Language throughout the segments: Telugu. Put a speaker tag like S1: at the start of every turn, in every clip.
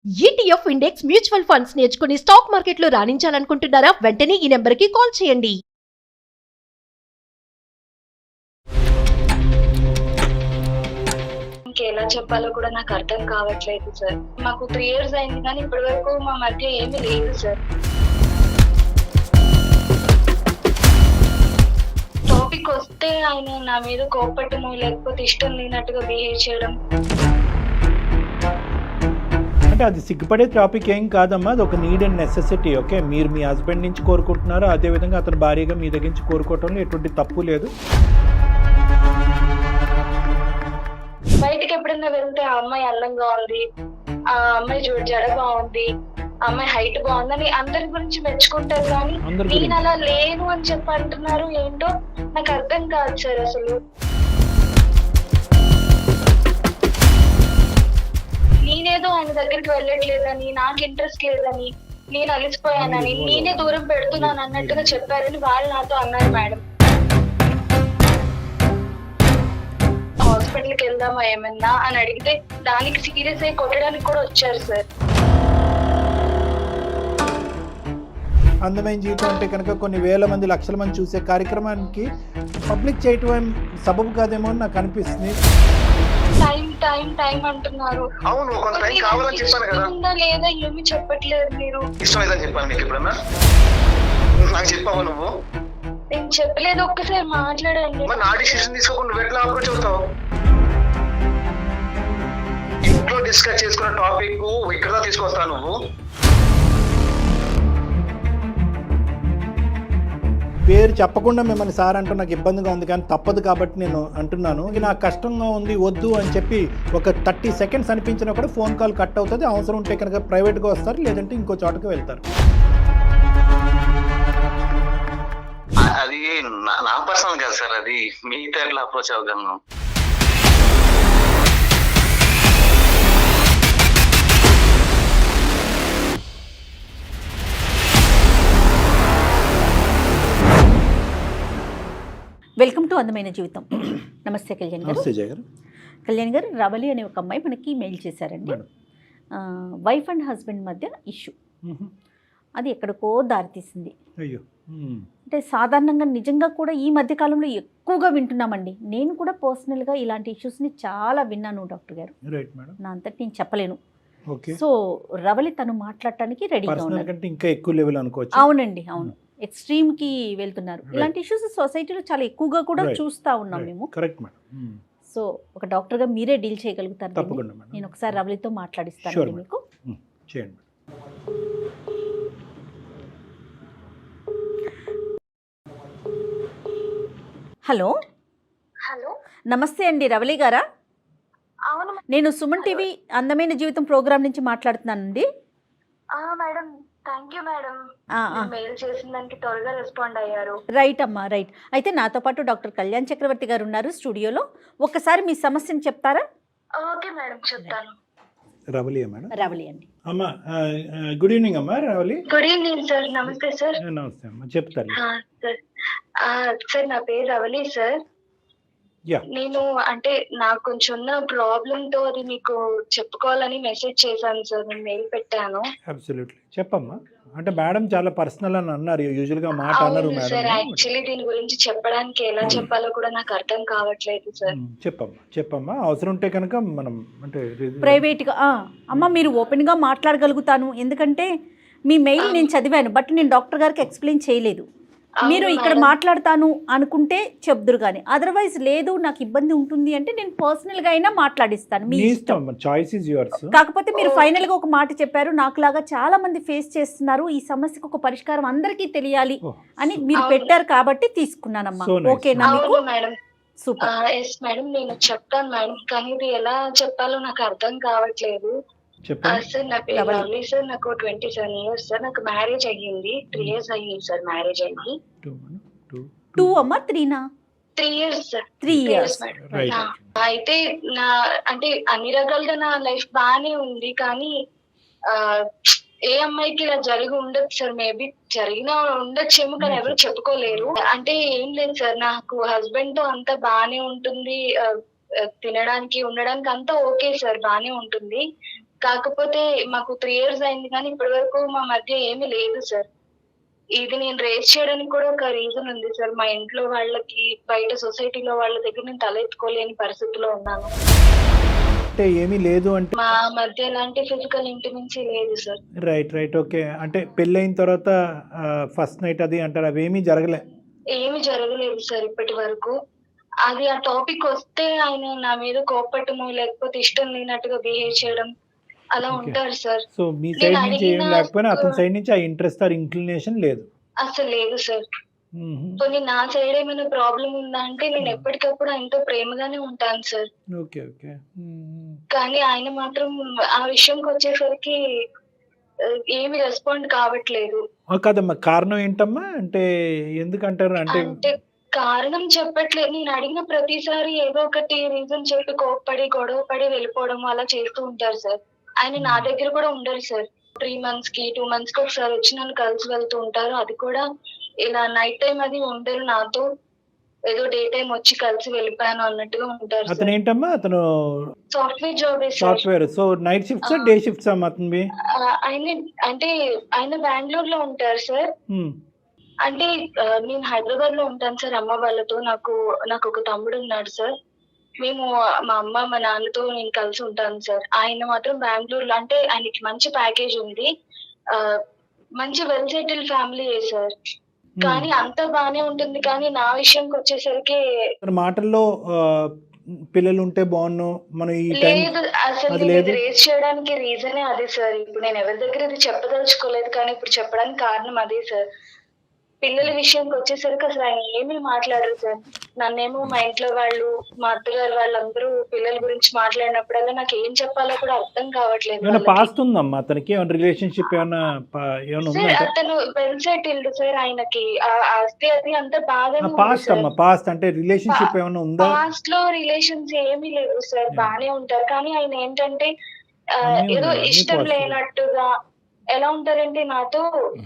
S1: ETF ఇండెక్స్ మ్యూచువల్ ఫండ్స్ నేర్చుకుని స్టాక్ మార్కెట్లో రాణించాలనుకుంటున్నారా? వెంటనే ఈ నెంబర్కి కాల్ చేయండి.
S2: ఎలా చెప్పాలో కూడా నాకు అర్థం కావట్లేదు సార్. మాకు 3 years అయింది కానీ ఇప్పటి వరకు మా మధ్య ఏమీ లేదు సార్. టాపిక్ వస్తే ఆయన నా మీద కోపట్టము, లేకపోతే ఇష్టం లేనట్టుగా బిహేవ్ చేయడం.
S3: అంటే అది సిగ్గుపడే టాపిక్ ఏం కాదమ్మా, అది ఒక నీడ్ అండ్ నెసెసిటీ. ఓకే, మీరు మీ హస్బెండ్ నుంచి కోరుకుంటున్నారు, అదేవిధంగా అతను భార్యగా మీ దగ్గర నుంచి కోరుకోవటంలో ఎటువంటి తప్పు లేదు.
S2: బయటికి ఎప్పుడైనా వెళ్తే ఆ అమ్మాయి అందంగా ఉంది, ఆ అమ్మాయి జడ బాగుంది, ఆ అమ్మాయి హైట్ బాగుందని అందరి గురించి మెచ్చుకుంటారు, కానీ నేను అలా లేను అని చెప్పి అంటున్నారు. ఏంటో నాకు అర్థం కాదు సార్. అసలు నేనేదో ఆయన దగ్గరికి వెళ్ళట్లేదని, నాకు ఇంట్రెస్ట్ లేదని, నేను అలిసిపోయానని, నేనే దూరం పెడుతున్నాను అన్నట్టుగా చెప్పారని వాళ్ళు నాతో అన్నారు మేడం. హాస్పిటల్కి వెళ్దామా ఏమన్నా అని అడిగితే దానికి సీరియస్ అయ్యి కొట్టడానికి కూడా వచ్చారు సార్.
S3: అందమైన జీవితం అంటే కనుక కొన్ని వేల మంది లక్షల మంది చూసే కార్యక్రమానికి పబ్లిక్ చేయటం సబబు కాదేమో అని నాకు అనిపిస్తుంది.
S2: టైం టైం టైం అంటున్నారు.
S4: అవును, కొంత టైం కావాలని చెప్పాను కదా.
S2: ఉందా లేదా ఏమి చెప్పట్లేదు మీరు.
S4: ఇష్టం లేదని చెప్పాను మీకు ఎప్పుడన్నా? నాకు చెప్పావు నువ్వు?
S2: నేను చెప్పలేదు, ఒక్కసారి మాట్లాడండి.
S4: మరి నా డిసిషన్ తీసుకోకుండా నువ్వు ఎట్లా అప్రోచ్ అవుతావు? ఇంట్లో డిస్కస్ చేసుకున్న టాపిక్ ఇక్కడ తీసుకొస్తావు నువ్వు.
S3: పేరు చెప్పకుండా మిమ్మల్ని సార్ అంటూ నాకు ఇబ్బందిగా ఉంది, కానీ తప్పదు కాబట్టి నేను అంటున్నాను. ఇది నాకు కష్టంగా ఉంది, వద్దు అని చెప్పి ఒక 30 seconds అనిపించినా కూడా ఫోన్ కాల్ కట్ అవుతుంది. అవసరం ఉంటే కనుక ప్రైవేట్గా వస్తారు, లేదంటే ఇంకో చోటకి వెళ్తారు.
S4: అది నా పర్సనల్ కదా సార్, అది మీతో ఎట్లా అప్రోచ్ అవ్వగలను?
S5: వెల్కమ్ టు అందమైన జీవితం. నమస్తే కళ్యాణ్ గారు.
S3: నమస్తే జయ గారు.
S5: కళ్యాణ్ గారు, రవలి అనే ఒక అమ్మాయి మనకి మెయిల్ చేశారండి. వైఫ్ అండ్ హస్బెండ్ మధ్య ఇష్యూ, అది ఎక్కడికో దారితీసింది.
S3: అయ్యో,
S5: అంటే సాధారణంగా నిజంగా కూడా ఈ మధ్య కాలంలో ఎక్కువగా వింటున్నామండి. నేను కూడా పర్సనల్గా ఇలాంటి ఇష్యూస్ని చాలా విన్నాను డాక్టర్ గారు.
S3: Right madam.
S5: నా అంతటి నేను చెప్పలేను.
S3: ఓకే,
S5: సో రవలి తను మాట్లాడటానికి రెడీగా
S3: పర్సనల్ కంటే ఇంకా ఎక్కువ లెవెల్ అనుకోవచ్చు.
S5: అవునండి, అవును, ఎక్స్ట్రీమ్కి వెళ్తున్నారు. ఇలాంటి ఇష్యూస్ సొసైటీలో చాలా ఎక్కువగా కూడా చూస్తూ ఉన్నాం మేము.
S3: Correct madam.
S5: సో ఒక డాక్టర్గా మీరే డీల్ చేయగలుగుతారు.
S3: తప్పకుండా మేడం.
S5: నేను ఒకసారి రవలితో మాట్లాడిస్తాను మీకు.
S3: చేయండి.
S5: హలో.
S2: హలో,
S5: నమస్తే అండి, రవలి గారా?
S2: అవును
S5: నేను సుమన్ టీవీ అందమైన జీవితం ప్రోగ్రామ్ నుంచి మాట్లాడుతున్నానండి.
S2: Madam. Thank you madam, mail చేసిన దానికి త్వరగా రెస్పాండ్ అయ్యారు.
S5: రైట్ అమ్మా, రైట్. అయితే నాతో పాటు డాక్టర్ కళ్యాణ్ చక్రవర్తి గారు ఉన్నారు స్టూడియోలో. ఒక్కసారి మీ సమస్యను చెప్తారా?
S2: ఓకే మేడం, చెప్తాను.
S3: రవలి మేడం.
S5: రవలి అండి.
S3: అమ్మా, గుడ్ ఈవినింగ్ అమ్మా. రవలి.
S2: Good evening sir. నమస్తే సార్.
S3: నమస్తే అమ్మా, చెప్తాను.
S2: సార్ నా పేరు రవలి సార్. నేను అంటే నాకు కొంచెం ఉన్న ప్రాబ్లమ్ తో అది మీకు చెప్పుకోవాలని మెసేజ్ చేశాను సార్. నేను మెయిల్ పెట్టాను.
S3: అబ్సల్యూట్లీ చెప్పమ్మా. అంటే మేడం చాలా పర్సనల్ అని అన్నారు, యూజువల్ గా మాట అన్నారు మేడం.
S2: సార్ యాక్చువల్లీ దీని గురించి చెప్పడానికి ఎలా చెప్పాలో కూడా నాకు అర్థం కావట్లేదు సార్.
S3: చెప్పమ్మా అవసరం ఉంటే కనుక మనం అంటే
S5: ప్రైవేట్గా అమ్మ మీరు ఓపెన్గా మాట్లాడగలుగుతాను, ఎందుకంటే మీ మెయిల్ నేను చదివాను, బట్ నేను డాక్టర్ గారికి ఎక్స్ప్లెయిన్ చేయలేదు. మీరు ఇక్కడ మాట్లాడతాను అనుకుంటే చెప్దురు, కానీ అదర్వైజ్ లేదు నాకు ఇబ్బంది ఉంటుంది అంటే నేను పర్సనల్గా అయినా మాట్లాడిస్తాను, మీ ఇష్టం.
S3: Choice is yours.
S5: కాకపోతే మీరు ఫైనల్గా ఒక మాట చెప్పారు, నాకులాగా చాలా మంది ఫేస్ చేస్తున్నారు, ఈ సమస్యకు ఒక పరిష్కారం అందరికీ తెలియాలి అని మీరు పెట్టారు కాబట్టి తీసుకున్నానమ్మా. ఓకేనా మీకు? సూపర్.
S2: ఎస్ మేడం, నేను చెప్తాను మేడం, కానీ ఇది ఎలా చెప్పాలో నాకు అర్థం కావట్లేదు. సార్ నా పేరు లవ్లీ సార్. నాకు 27 years సార్. నాకు మ్యారేజ్ అయ్యింది. 3 years అయ్యింది సార్ మ్యారేజ్ అయ్యి.
S5: 2 అమ్మా 3నా?
S2: 3 years సార్.
S5: 3 years.
S2: అయితే నా అంటే అన్ని రకాలుగా నా లైఫ్ బాగానే ఉంది, కానీ ఏ అమ్మాయికి ఇలా జరిగి ఉండదు సార్. మేబీ జరిగినా ఉండొచ్చేమో, కానీ ఎవరు చెప్పుకోలేరు. అంటే ఏం లేదు సార్, నాకు హస్బెండ్ తో అంతా బాగానే ఉంటుంది, తినడానికి ఉండడానికి అంతా ఓకే సార్, బాగానే ఉంటుంది. కాకపోతే మాకు 3 years అయింది కానీ ఇప్పటి వరకు మా మధ్య ఏమీ లేదు సార్. ఇది నేను రేస్ చేయడానికి కూడా ఒక రీజన్ ఉంది సార్. మా ఇంట్లో వాళ్ళకి, బయట సొసైటీలో వాళ్ళ దగ్గర నేను తలెత్తుకోలేని పరిస్థితిలో ఉన్నాను.
S3: అంటే ఏమీ లేదు అంటే
S2: మా మధ్య ఎలాంటి ఫిజికల్ ఇంటిమెన్సీ లేదు సార్.
S3: Right okay. అంటే పెళ్ళైన తర్వాత ఫస్ట్ నైట్ అది అంటారు, అవేమీ జరగలే?
S2: ఏమి జరగలేదు సార్ ఇప్పటి వరకు. అది ఆ టాపిక్ వస్తే ఆయన నా మీద కోపట్టము, లేకపోతే ఇష్టం లేనట్టుగా బిహేవ్ చేయడం అలా
S3: Okay.
S2: ఉంటారు సార్.
S3: సో మీ సైడ్
S2: నేను
S3: నుంచి ఏం
S2: అడిగిన-
S3: లేకపోయినా అతని సైడ్ నుంచి ఆ ఇంట్రెస్ట్ ఆర్ ఇంక్లినేషన్ లేదు?
S2: అసలు లేదు సార్.
S3: మ్మ్.
S2: పోనీ నా సైడ్ ఏమైనా ప్రాబ్లం ఉందా అంటే నేను ఎప్పటికప్పుడు ఆయనతో ప్రేమగానే ఉంటాను సార్.
S3: ఓకే మ్మ్.
S2: కానీ ఆయన మాత్రం ఆ విషయంకి వచ్చేసరికి ఏమి రెస్పాండ్ కావట్లేదు.
S3: కాదమ్మా, కారణం ఏంటమ్మా? అంటే ఎందుకంటారు? అంటే
S2: అంటే కారణం చెప్పట్లేదు. నేను అడిగిన ప్రతిసారి ఏదో ఒకటి రీజన్ చెప్పి కోప్పడి గొడవ పడి వెళ్ళిపోవడం అలా చేస్తూ ఉంటారు సార్. ఆయన నా దగ్గర కూడా ఉండరు సార్. 3 months కి 2 months కి ఒకసారి వచ్చి నన్ను కలిసి వెళ్తూ ఉంటారు. అది కూడా ఇలా నైట్ టైం అది ఉండరు నాతో. ఏదో డే టైం వచ్చి కలిసి వెళ్ళిపోయాను అన్నట్టుగా ఉంటారు
S3: అతను ఏంటమ్మా? అతను
S2: software job sir.
S3: Software. So night shifts day shifts అమ్మా అతనివి?
S2: ఆయన అంటే ఆయన బెంగళూరులో ఉంటారు సార్. అంటే నేను హైదరాబాద్ లో ఉంటాను సార్ అమ్మ వాళ్ళతో. నాకు ఒక తమ్ముడు ఉన్నాడు సార్. మేము మా అమ్మ మా నాన్నతో నేను కలిసి ఉంటాను సార్. ఆయన మాత్రం బెంగళూరులో, అంటే ఆయనకి మంచి ప్యాకేజ్ ఉంది, మంచి వెల్ సెటిల్ ఫ్యామిలీ సార్. కానీ అంతా బానే ఉంటుంది. కానీ నా విషయంకి వచ్చేసరికి
S3: అతని మాటల్లో పిల్లలు ఉంటే బాగున్ను మనం ఈ టైం
S2: లేదు. అసలు
S3: అది
S2: నేను
S3: లేదు.
S2: ఇది రేస్ చేయడానికి రీజనే అదే సార్. ఇప్పుడు నేను ఎవరి దగ్గర ఇది చెప్పదలుచుకోలేదు, కానీ ఇప్పుడు చెప్పడానికి కారణం అదే సార్. పిల్లల విషయంకి వచ్చేసరికి అసలు ఆయన ఏమీ మాట్లాడరు సార్. నన్నేమో మా ఇంట్లో వాళ్ళు, మా అత్తగారు వాళ్ళందరూ పిల్లల గురించి మాట్లాడినప్పుడల్లా నాకు ఏం చెప్పాలో కూడా అర్థం కావట్లేదు
S3: ఏమైనా
S2: వాళ్ళకి.
S3: పాస్ట్ ఉందమ్మా అతనికి? ఏమైనా రిలేషన్షిప్ ఏమైనా
S2: సార్
S3: ఉందంటే
S2: అతను వెల్ సెటిల్డ్ సార్. ఆయనకి ఆ ఆస్తి అది అంతా బాగానే ఉంది
S3: పాస్ట్
S2: సార్.
S3: అమ్మా, పాస్ట్ అంటే రిలేషన్షిప్ ఏమైనా ఉందా?
S2: పాస్ట్ లో రిలేషన్స్ ఏమీ లేవు సార్. బానే ఉంటారు. కానీ ఆయన ఏంటంటే
S3: అన్నీ
S2: ఏదో
S3: ఉన్నాయి, అన్నీ
S2: ఇష్టం
S3: possible.
S2: లేనట్టుగా ఎలా ఉంటారంటే నాతో,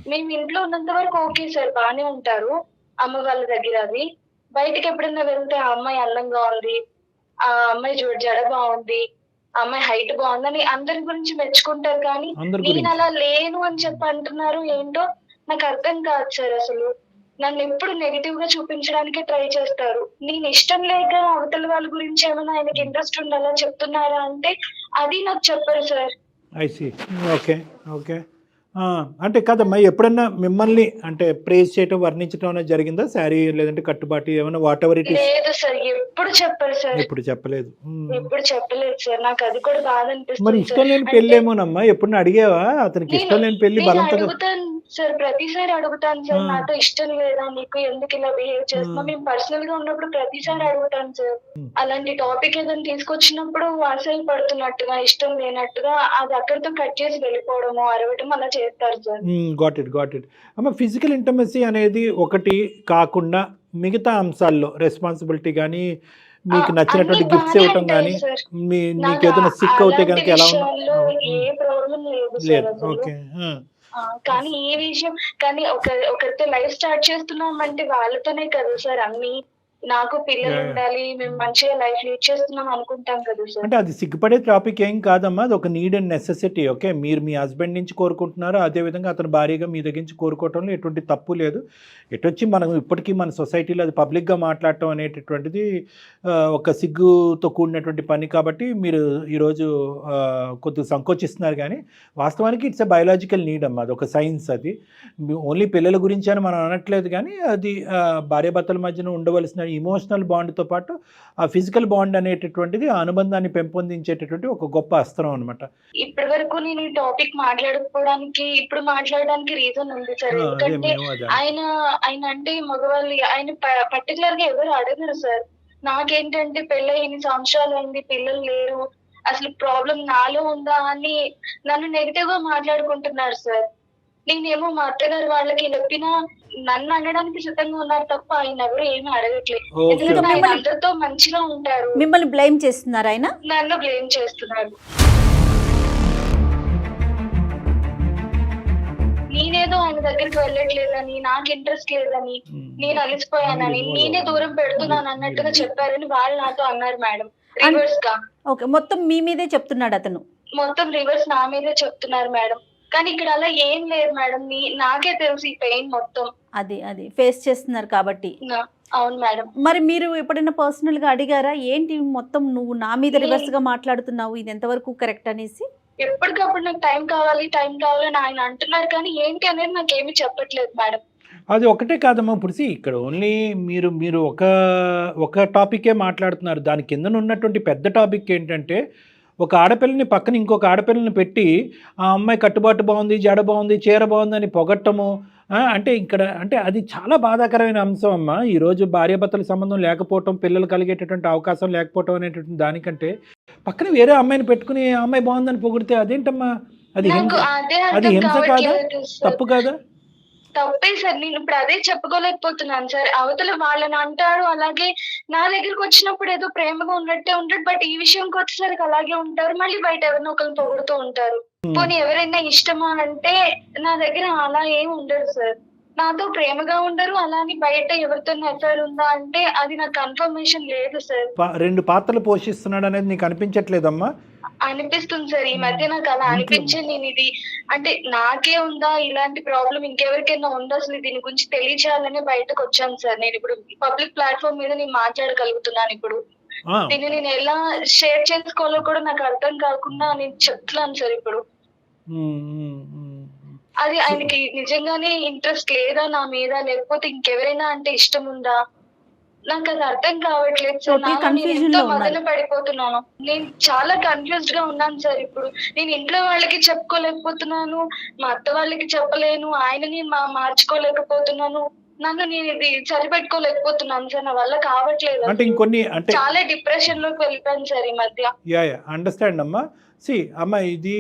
S2: మేము ఇంట్లో ఉన్నంత వరకు ఓకే సార్, బానే ఉంటారు అమ్మ వాళ్ళ దగ్గర. అది బయటకి ఎప్పుడైనా వెళ్తే ఆ అమ్మాయి అందంగా ఉంది, ఆ అమ్మాయి జడ బాగుంది, ఆ అమ్మాయి హైట్ బాగుందని అందరి గురించి మెచ్చుకుంటారు. కానీ
S3: అందరి
S2: నేను
S3: గురించి
S2: అలా లేను అని చెప్పి అంటున్నారు. ఏంటో నాకు అర్థం కాదు సార్. అసలు నన్ను ఎప్పుడు నెగిటివ్ గా చూపించడానికి ట్రై చేస్తారు. నేను ఇష్టం లేక అవతల వాళ్ళ గురించి ఏమైనా ఆయనకి ఇంట్రెస్ట్ ఉండాలా చెప్తున్నారా అంటే అది నాకు చెప్పరు సార్.
S3: I see. ఓకే అంటే కాదమ్మా, ఎప్పుడన్నా మిమ్మల్ని అంటే ప్రేజ్ చేయటం, వర్ణించడం అనేది జరిగిందా? శారీ లేదంటే కట్టుబాటు ఏమైనా, వాట్ ఎవర్ ఇట్ ఈస్?
S2: లేదు సార్, ఎప్పుడు చెప్పరు సార్.
S3: ఎప్పుడు చెప్పలేదు.
S2: ఎప్పుడు చెప్పలేదు సార్. నాకు అది కూడా బాధ
S3: మరి
S2: అనిపిస్తుంది
S3: ఇష్టం
S2: సార్.
S3: లేని
S2: అంటే
S3: పెళ్ళి ఏమోనమ్మా, ఎప్పుడు అడిగావా అతనికి ఇష్టం లేని పెళ్లి
S2: నేను
S3: బలంతో?
S2: అడుగుతాను సార్, ప్రతిసారి అడుగుతాను సార్. నాతో ఇష్టం లేదా నీకు, ఎందుకు ఇలా బిహేవ్ చేస్తున్నావు? మేము పర్సనల్ గా ఉన్నప్పుడు ప్రతిసారి అడుగుతాను సార్. అలాంటి టాపిక్ ఏదైనా తీసుకొచ్చినప్పుడు అసలు పడుతున్నట్టుగా, ఇష్టం లేనట్టుగా అది అక్కడితో కట్ చేసి వెళ్ళిపోవడము, అరవటం అలా చేస్తారు సార్.
S3: గాట్ ఇట్ అమ్మ. ఫిజికల్ ఇంటమసీ అనేది ఒకటి కాకుండా మిగతా అంశాల్లో రెస్పాన్సిబిలిటీ కానీ, మీకు నచ్చినటువంటి
S2: అన్ని
S3: గిఫ్ట్స్
S2: బాగానే
S3: ఇవ్వటం కానీ,
S2: ఉంటాయి సార్.
S3: మీకు
S2: నాకు
S3: ఏదైనా సిక్ అవుతే
S2: అలాంటి
S3: కనుక ఎలా
S2: విషయాల్లో ఏ ప్రాబ్లం లేదు సార్
S3: లేదు?
S2: అసలు.
S3: ఓకే.
S2: కానీ ఈ విషయం, కానీ ఒకరితో లైఫ్ స్టార్ట్ చేస్తున్నాం అంటే వాళ్ళతోనే కదా సార్ అన్ని. నాకు పిల్లలు
S3: Yeah.
S2: ఉండాలి, మేము మంచిగా లైఫ్ లీడ్ చేస్తున్నాం అనుకుంటాం కదా సార్.
S3: అంటే అది సిగ్గుపడే టాపిక్ ఏం కాదమ్మా, అది ఒక నీడ్ అండ్ నెసెసిటీ. ఓకే, మీరు మీ హస్బెండ్ నుంచి కోరుకుంటున్నారు, అదేవిధంగా అతను భార్యగా మీ దగ్గర నుంచి కోరుకోవటంలో ఎటువంటి తప్పు లేదు. ఎటొచ్చి మనం ఇప్పటికీ మన సొసైటీలో అది పబ్లిక్గా మాట్లాడటం అనేటటువంటిది ఒక సిగ్గుతో కూడినటువంటి పని. కాబట్టి మీరు ఈరోజు కొద్దిగా సంకోచిస్తున్నారు, కానీ వాస్తవానికి ఇట్స్ ఎ బయోలాజికల్ నీడ్ అమ్మా, అది ఒక సైన్స్. అది ఓన్లీ పిల్లల గురించి అని మనం అనట్లేదు, కానీ అది భార్యాభర్తల మధ్యన ఉండవలసిన ఇమోషనల్ బాండ్తో పాటు ఆ ఫిజికల్ బాండ్ అనేటటువంటిది ఆ అనుబంధాన్ని పెంపొందించేటటువంటి ఒక గొప్ప అస్త్రం అనమాట.
S2: ఇప్పటి వరకు నేను ఈ టాపిక్ మాట్లాడుకోవడానికి, ఇప్పుడు మాట్లాడడానికి రీజన్ ఉంది సార్. ఎందుకంటే ఆయన అంటే మగవాళ్ళు, ఆయన పర్టికులర్ గా ఎవరు అడగరు సార్. నాకేంటంటే పెళ్ళి 8 సంవత్సరాలు అయింది, పిల్లలు లేరు, అసలు ప్రాబ్లం నాలో ఉందా అని నన్ను నెగిటివ్ గా మాట్లాడుకుంటున్నారు సార్. నేనేమో మా అత్తగారు వాళ్ళకి చెప్పినా నన్ను అనడానికి సిద్ధంగా ఉన్నారు తప్ప ఆయన ఎవరు ఏమీ అడగట్లేదు. ఎందుకంటే ఆయన అందరితో మంచిగా ఉంటారు.
S5: మిమ్మల్ని బ్లేమ్ చేస్తున్నారు ఆయన?
S2: నన్ను బ్లేమ్ చేస్తున్నారు. నేనేదో ఆయన దగ్గరికి వెళ్ళట్లేదని, నాకు ఇంట్రెస్ట్ లేదని, నేను అలసిపోయానని, నేనే దూరం పెడుతున్నాను అన్నట్టుగా చెప్పారని వాళ్ళు నాతో అన్నారు మేడం, రివర్స్ గా.
S5: ఓకే, మొత్తం మీ మీదే చెప్తున్నాడు అతను.
S2: మొత్తం రివర్స్ నా మీదే చెప్తున్నారు మేడం. కానీ ఇక్కడ అలా ఏం లేదు మేడం. నాకే తెలుసు ఈ పెయిన్ మొత్తం.
S5: అది ఫేస్ చేస్తున్నారు కాబట్టి.
S2: అవును మేడం.
S5: మరి మీరు ఎప్పుడైనా పర్సనల్గా అడిగారా, ఏంటి మొత్తం నువ్వు నా మీద రివర్స్గా మాట్లాడుతున్నావు, ఇది ఎంతవరకు కరెక్ట్ అనేసి?
S2: ఎప్పటికప్పుడు నాకు టైం కావాలి అని ఆయన అంటున్నారు, కానీ ఏంటి అనేది నాకేమీ చెప్పట్లేదు మేడం.
S3: అది ఒకటే కాదమ్మా. ఇప్పుడు ఇక్కడ ఓన్లీ మీరు ఒక టాపికే మాట్లాడుతున్నారు. దాని కింద ఉన్నటువంటి పెద్ద టాపిక్ ఏంటంటే, ఒక ఆడపిల్లని పక్కన ఇంకొక ఆడపిల్లని పెట్టి ఆ అమ్మాయి కట్టుబాటు బాగుంది, జడ బాగుంది, చీర బాగుందని పొగట్టము. అంటే ఇక్కడ అంటే అది చాలా బాధాకరమైన అంశం అమ్మ. ఈరోజు భార్యాభర్తల సంబంధం లేకపోవటం, పిల్లలు కలిగేటటువంటి అవకాశం లేకపోవటం అనేటువంటి దానికంటే పక్కన వేరే అమ్మాయిని పెట్టుకుని ఆ అమ్మాయి బాగుందని పొగిడితే అదేంటమ్మా? అది హింస కాదా? తప్పు కాదా?
S2: తప్పే సార్. నేను ఇప్పుడు అదే చెప్పుకోలేకపోతున్నాను సార్. అవతల వాళ్ళని అంటారు, అలాగే నా దగ్గరికి వచ్చినప్పుడు ఏదో ప్రేమగా ఉన్నట్టే ఉంటాడు, బట్ ఈ విషయంకి వచ్చేసరికి అలాగే ఉంటారు. మళ్ళీ బయట ఎవరినో ఒకరిని పొగుడుతూ ఉంటారు. పోనీ ఎవరైనా ఇష్టమా అంటే నా దగ్గర అలా ఏం ఉండదు సార్. నాతో ప్రేమగా ఉండరు, అలానే బయట ఎవరితో ఎఫ్ఐఆర్ ఉందా అంటే అది నాకు కన్ఫర్మేషన్ లేదు సార్.
S3: 2 పాత్రలు పోషిస్తున్నాడు అనేది నీకు అనిపించట్లేదమ్మా?
S2: అనిపిస్తుంది సార్. ఈ మధ్య నాకు అలా అనిపించి నేను ఇది అంటే నాకే ఉందా ఇలాంటి ప్రాబ్లం, ఇంకెవరికైనా ఉందా, అసలు దీని గురించి తెలియచేయాలని బయటకు వచ్చాను సార్. నేను ఇప్పుడు పబ్లిక్ ప్లాట్ఫామ్ మీద నేను మాట్లాడగలుగుతున్నాను. ఇప్పుడు దీన్ని నేను ఎలా షేర్ చేసుకోవాలో కూడా నాకు అర్థం కాకుండా నేను చెప్తున్నాను సార్. ఇప్పుడు అది ఆయనకి నిజంగానే ఇంట్రెస్ట్ లేదా నా మీద, లేకపోతే ఇంకెవరైనా అంటే ఇష్టం ఉందా, నాకు అది అర్థం కావట్లేదు సార్. ఎంతో మొదలు పడిపోతున్నాను. నేను చాలా కన్ఫ్యూజ్డ్ గా ఉన్నాను సార్. ఇప్పుడు నేను ఇంట్లో వాళ్ళకి చెప్పుకోలేకపోతున్నాను, మా అత్త వాళ్ళకి చెప్పలేను, ఆయనని మార్చుకోలేకపోతున్నాను, నన్ను నేను ఇది సరిపెట్టుకోలేకపోతున్నాను సార్. నా వల్ల కావట్లేదు.
S3: అంటే ఇంకొన్ని అంటే
S2: చాలా డిప్రెషన్ లోకి వెళ్ళిపోయాను సార్ ఈ మధ్య.
S3: అండర్స్టాండ్ అమ్మా. అమ్మ, ఇది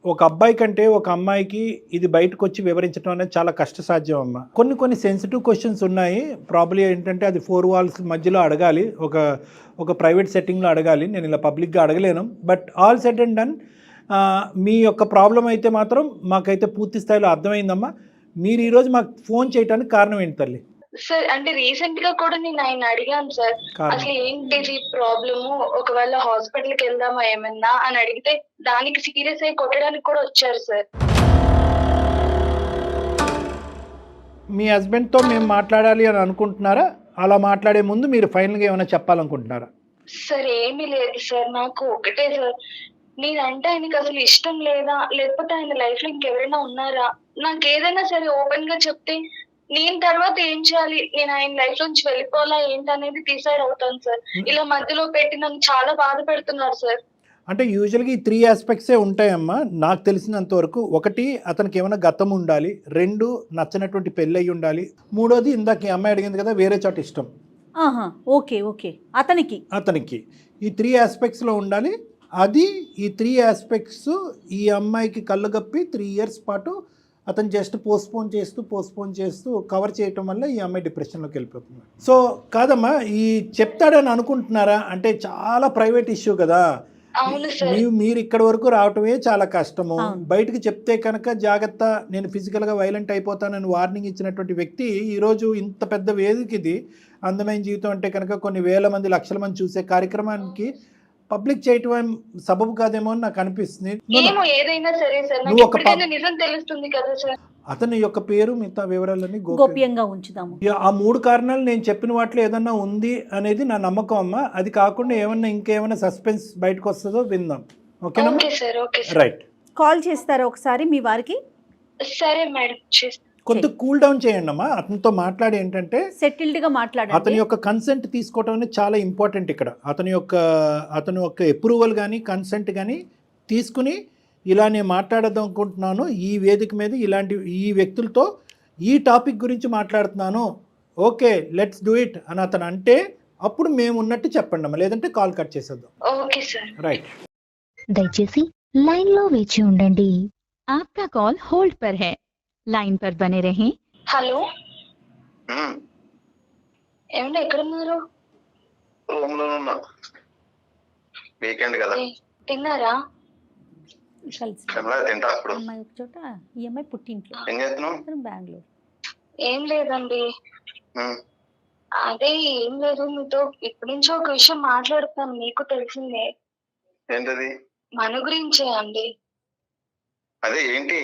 S3: ఒక అబ్బాయి కంటే ఒక అమ్మాయికి ఇది బయటకు వచ్చి వివరించడం అనేది చాలా కష్టసాధ్యం అమ్మ. కొన్ని సెన్సిటివ్ క్వశ్చన్స్ ఉన్నాయి. ప్రాబ్లీ ఏంటంటే అది 4 walls మధ్యలో అడగాలి, ఒక ప్రైవేట్ సెట్టింగ్లో అడగాలి. నేను ఇలా పబ్లిక్గా అడగలేను. But all set and done, మీ యొక్క ప్రాబ్లం అయితే మాత్రం మాకైతే పూర్తి స్థాయిలో అర్థమైందమ్మా. మీరు ఈరోజు మాకు ఫోన్ చేయడానికి కారణం ఏంటి తల్లి?
S2: సార్ అంటే రీసెంట్ గా కూడా నేను ఆయన అడిగాను సార్, అసలు ఏంటిది ప్రాబ్లము, ఒకవేళ హాస్పిటల్ కి వెళ్దామా ఏమన్నా అని అడిగితే దానికి సీరియస్ అయి కొట్టడానికి కూడా వచ్చారు సార్.
S3: మీ హస్బెండ్తో మేము మాట్లాడాలి అని అనుకుంటున్నారా? అలా మాట్లాడే ముందు మీరు ఫైనల్గా ఏమైనా చెప్పాలనుకుంటున్నారా?
S2: సార్ ఏమీ లేదు సార్. నాకు ఒకటే సార్, నేనంటే ఆయనకి అసలు ఇష్టం లేదా, లేకపోతే ఆయన లైఫ్ లో ఇంకెవరైనా ఉన్నారా, నాకు ఏదైనా సరే ఓపెన్ గా చెప్తే నేను తర్వాత ఏం చేయాలి, నేను ఆయన లైఫ్ నుంచి వెళ్ళిపోవాలా ఏంటనేది డిసైడ్ అవుతాను సార్. ఇలా మధ్యలో పెట్టి నన్ను చాలా బాధ పెడుతున్నారు సార్.
S3: అంటే యూజువల్గా ఈ 3 ఆస్పెక్ట్సే ఉంటాయమ్మా నాకు తెలిసినంత వరకు. 1, అతనికి ఏమైనా గతం ఉండాలి. 2, నచ్చినటువంటి పెళ్ళి అయి ఉండాలి. 3వది ఇందాక ఈ అమ్మాయి అడిగింది కదా, వేరే చోట ఇష్టం.
S5: ఓకే అతనికి
S3: ఈ 3 ఆస్పెక్ట్స్లో ఉండాలి. అది ఈ 3 ఆస్పెక్ట్స్ ఈ అమ్మాయికి కళ్ళుగప్పి 3 years పాటు అతను జస్ట్ పోస్ట్పోన్ చేస్తూ కవర్ చేయటం వల్ల ఈ అమ్మాయి డిప్రెషన్లోకి వెళ్ళిపోతుంది. సో కాదమ్మా, ఈ చెప్తాడని అనుకుంటున్నారా? అంటే చాలా ప్రైవేట్ ఇష్యూ కదా, మీరు ఇక్కడి వరకు రావటమే చాలా కష్టము. బయటకు చెప్తే కనుక జాగ్రత్త, నేను ఫిజికల్గా వైలెంట్ అయిపోతానని వార్నింగ్ ఇచ్చినటువంటి వ్యక్తి ఈరోజు ఇంత పెద్ద వేదిక, ఇది అందమైన జీవితం అంటే కనుక కొన్ని వేల మంది, లక్షల మంది చూసే కార్యక్రమానికి పబ్లిక్ చేయటం సబబు కాదేమో అని నాకు అనిపిస్తుంది. అతని యొక్క పేరు, మిగతా వివరాలన్నీ
S5: గోప్యంగా ఉంచుదాము.
S3: ఆ 3 కారణాలు నేను చెప్పిన వాటిలో ఏదన్నా ఉంది అనేది నా నమ్మకం అమ్మా. అది కాకుండా ఇంకేమైనా సస్పెన్స్ బయటకు వస్తుందో విందాం. ఓకేనా? రైట్.
S5: కాల్ చేస్తారా ఒకసారి మీ వారికి?
S2: సరే మేడం,
S3: కొంత కూల్ డౌన్ చేయండి అమ్మా. అతనితో మాట్లాడి ఏంటంటే
S5: సెటిల్డ్గా మాట్లాడండి.
S3: అతని యొక్క కన్సెంట్ తీసుకోవడం అనేది చాలా ఇంపార్టెంట్ ఇక్కడ. అతని యొక్క అప్రూవల్ కానీ కన్సెంట్ కానీ తీసుకుని, ఇలా నేను మాట్లాడదాం అనుకుంటున్నాను ఈ వేదిక మీద, ఈ వ్యక్తులతో ఈ టాపిక్ గురించి మాట్లాడుతున్నాను, ఓకే లెట్స్ డూ ఇట్ అని అతను అంటే అప్పుడు మేము ఉన్నట్టు చెప్పండి అమ్మా, లేదంటే కాల్ కట్ చేసేద్దాం.
S2: Okay sir.
S3: రైట్.
S6: దయచేసి లైన్లో వేచి ఉండండి. आपका कॉल होल्ड पर है, लाइन पर बने रहें.
S2: హలో, ఏమన్నా ఎక్కడున్నారు?
S4: రూమ్ లో ఉన్నా, వీకెండ్ కదా.
S2: తిన్నారా?
S4: తింటా. అప్పుడు
S5: అమ్మాయి ఒక చోట, ఈ అమ్మాయి పుట్టింట్లో.
S4: ఏం చేస్తున్నావు?
S5: బెంగళూరు.
S2: ఏం లేదండి, అదే ఏం లేదు, మీతో ఇప్పటి నుంచో ఒక విషయం మాట్లాడుతాను, మీకు తెలిసిందే.
S4: ఏంటది?
S2: మన గురించే అండి.
S4: అదే ఏంటి?